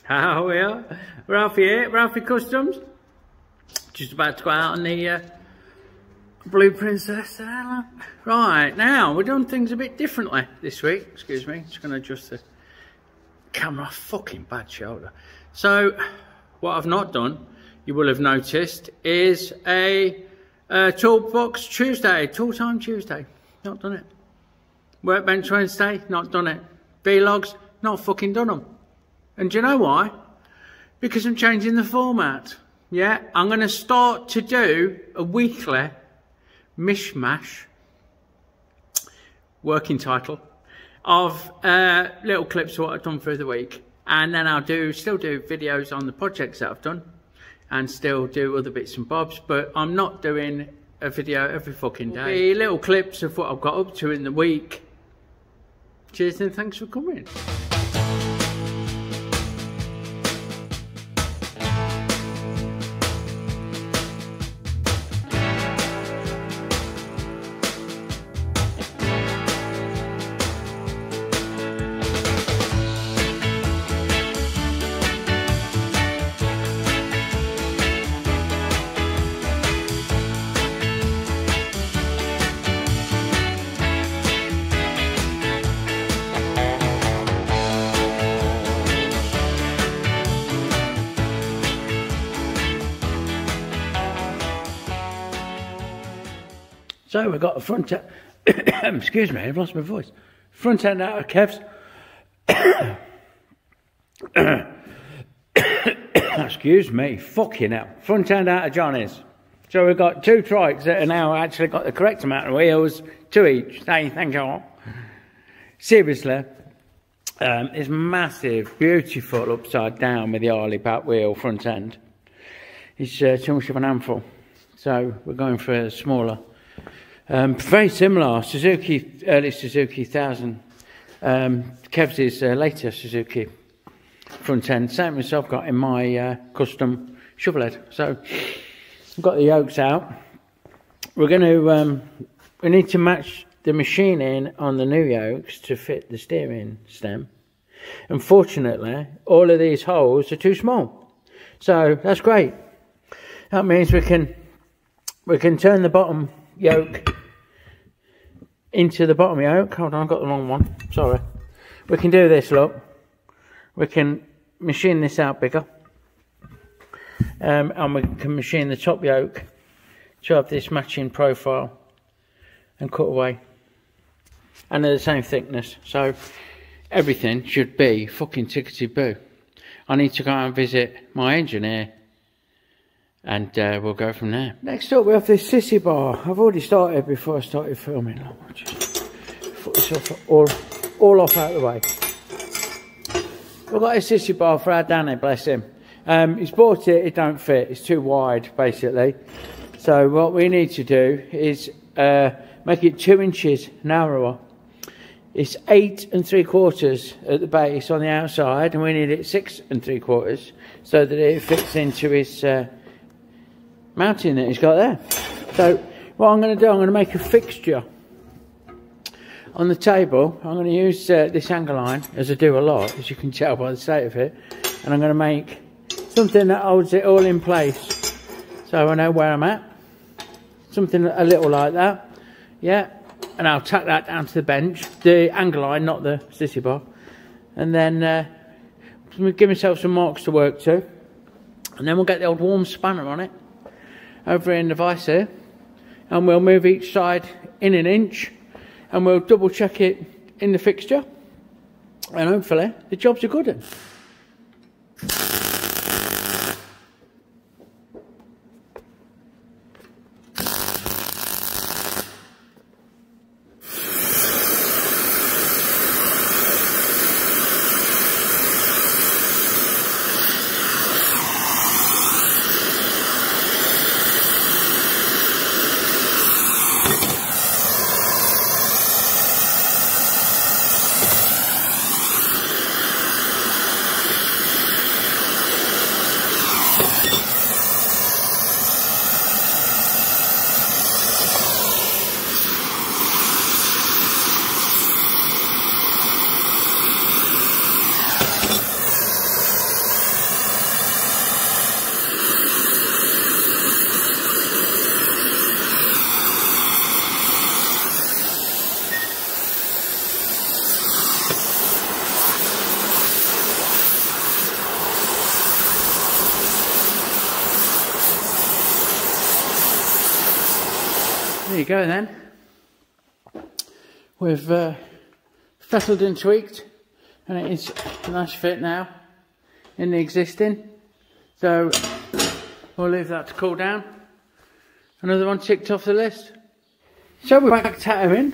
How we are? Ralphie here, Ralphie Customs. Just about to go out on the Blue Princess. Right, now we're doing things a bit differently this week. Excuse me, just going to adjust the camera. Fucking bad shoulder. So, what I've not done, you will have noticed, is a Toolbox Tuesday, Tool Time Tuesday. Not done it. Workbench Wednesday, not done it. Vlogs, not fucking done them. And do you know why? Because I'm changing the format. Yeah, I'm going to start to do a weekly mishmash, working title, of little clips of what I've done through the week. And then I'll still do videos on the projects that I've done and still do other bits and bobs. But I'm not doing a video every fucking day. Little clips of what I've got up to in the week. Cheers and thanks for coming. So we've got a front end, excuse me, I've lost my voice. Front end out of Kev's. Excuse me, fucking hell. Front end out of Johnny's. So we've got two trikes that are now actually got the correct amount of wheels, two each. Thank you. Seriously, it's massive, beautiful upside down with the Harley back wheel front end. It's too much of an handful. So we're going for a smaller. Very similar, Suzuki, early Suzuki 1000. Kev's is later Suzuki front end, same as I've got in my custom shovel head. So I've got the yokes out. We're going to, we need to match the machining on the new yokes to fit the steering stem. Unfortunately, all of these holes are too small. So that's great. That means we can turn the bottom yoke into the bottom yoke. Hold on, I've got the wrong one. Sorry. We can do this, look. We can machine this out bigger. And we can machine the top yoke to have this matching profile and cut away. And they're the same thickness. So everything should be fucking tickety-boo. I need to go and visit my engineer. And we'll go from there. Next up we have this sissy bar. I've already started before I started filming. I'll just put this all off out of the way. We've got a sissy bar for our Danny, bless him. He's bought it, it don't fit. It's too wide, basically. So what we need to do is make it 2 inches narrower. It's 8 3/4 at the base on the outside, and we need it 6 3/4 so that it fits into his mounting that he's got there. So what I'm going to do, I'm going to make a fixture on the table. I'm going to use this angle line, as I do a lot, as you can tell by the state of it, and I'm going to make something that holds it all in place so I know where I'm at. Something a little like that, yeah, and I'll tack that down to the bench, the angle line, not the sissy bar, and then give myself some marks to work to, and then we'll get the old warm spanner on it over in the vise here, and we'll move each side in 1 inch, and we'll double check it in the fixture, and hopefully the job's a good one. There you go then. We've fettled and tweaked, and it is a nice fit now in the existing. So we'll leave that to cool down. Another one ticked off the list. So we're back tattooing.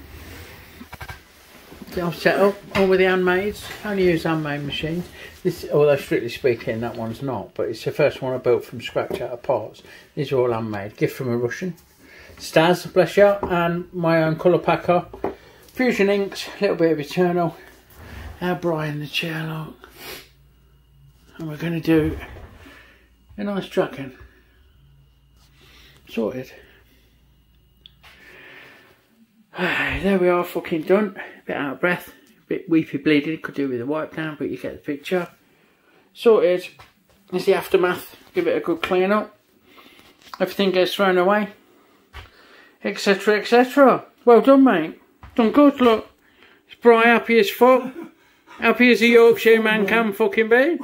I've set up all with the handmades. I only use handmade machines. This, although strictly speaking, that one's not, but it's the first one I built from scratch out of parts. These are all handmade. Gift from a Russian. Stas, bless you, and my own colour packer. Fusion inks, a little bit of Eternal. Our Brian the chair lock. And we're going to do a nice tracking. Sorted. There we are, fucking done. A bit out of breath, a bit weepy bleeding. Could do with a wipe down, but you get the picture. Sorted. There's the aftermath. Give it a good clean up. Everything gets thrown away, etc, etc. Well done, mate. Done good, look. It's Bri happy as fuck. Happy as a Yorkshire man can fucking be.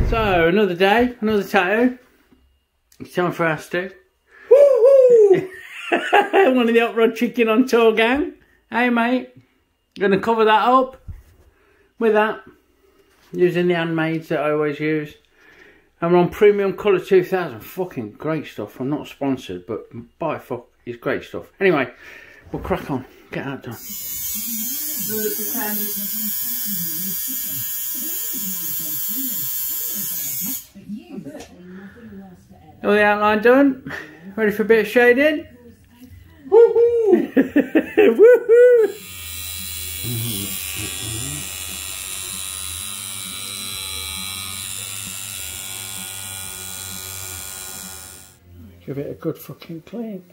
So, another day, another tattoo. It's time for us to. One of the Hot Rod Chicken on Tour gang. Hey mate, gonna cover that up with that. Using the handmades that I always use. And we're on Premium Colour 2000. Fucking great stuff. I'm not sponsored, but by fuck, it's great stuff. Anyway, we'll crack on. Get that done. All the outline done. Ready for a bit of shading? Woohoo! Woohoo! Give it a good fucking clean.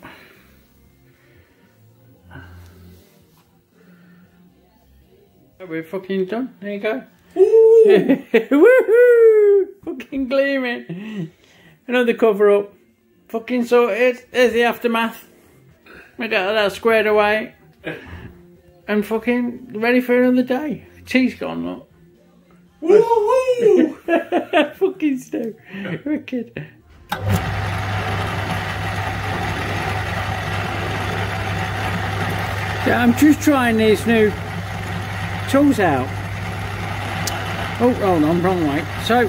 We're fucking done. There you go. Woohoo! Fucking gleaming. Another cover up. Fucking sorted. There's the aftermath. We got that squared away. And fucking ready for another day. Tea's gone, look. Woohoo! Fucking Stu. Wicked. So I'm just trying these new tools out. Oh, hold on, wrong way. So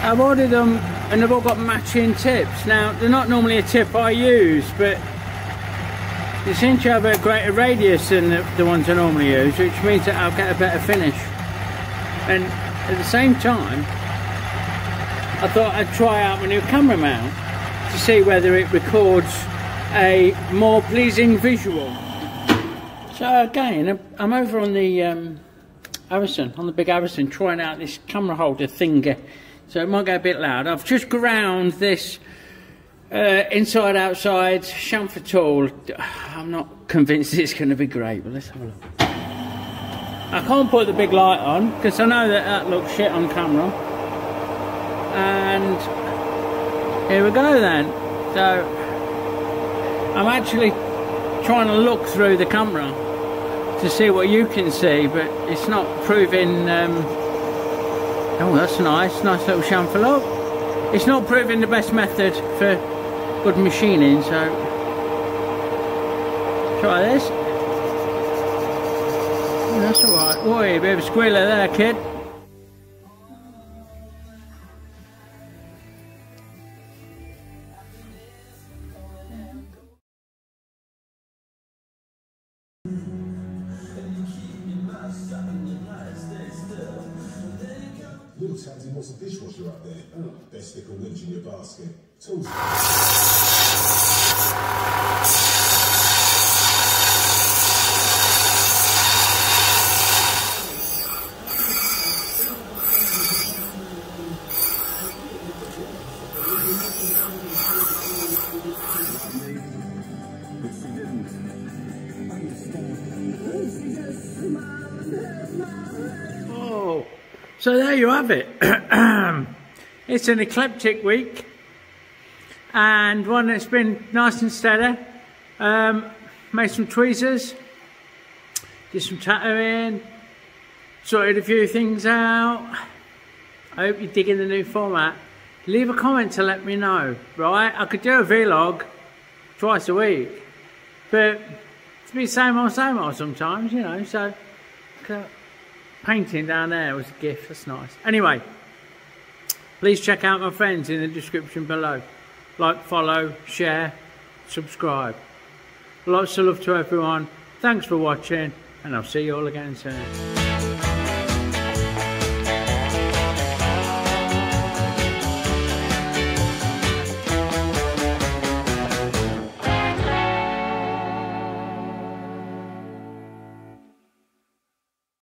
I've ordered them and they've all got matching tips. Now, they're not normally a tip I use, but they seem to have a greater radius than the ones I normally use, which means that I'll get a better finish. And at the same time, I thought I'd try out my new camera mount to see whether it records a more pleasing visual. So again, I'm over on the Harrison, on the big Harrison, trying out this camera holder thingy. So it might get a bit loud. I've just ground this inside outside chamfer tool. I'm not convinced it's going to be great, but let's have a look. I can't put the big light on because I know that looks shit on camera. And here we go then. So I'm actually trying to look through the camera to see what you can see, but it's not proving. Oh, that's nice little chamfer look. It's not proving the best method for good machining, so try this. Oh, that's alright. Oi, a bit of a squealer there, kid. Little Tansy wants a dishwasher up there. Oh, best stick a winch in your basket. Tools. So there you have it. It's an eclectic week and one that's been nice and steady. Made some tweezers, did some tattooing, sorted a few things out. I hope you're digging the new format. Leave a comment to let me know, right? I could do a vlog twice a week, but it's been same old sometimes, you know, so painting down there was a gift, that's nice. Anyway, please check out my friends in the description below. Like, follow, share, subscribe. Lots of love to everyone. Thanks for watching, and I'll see you all again soon.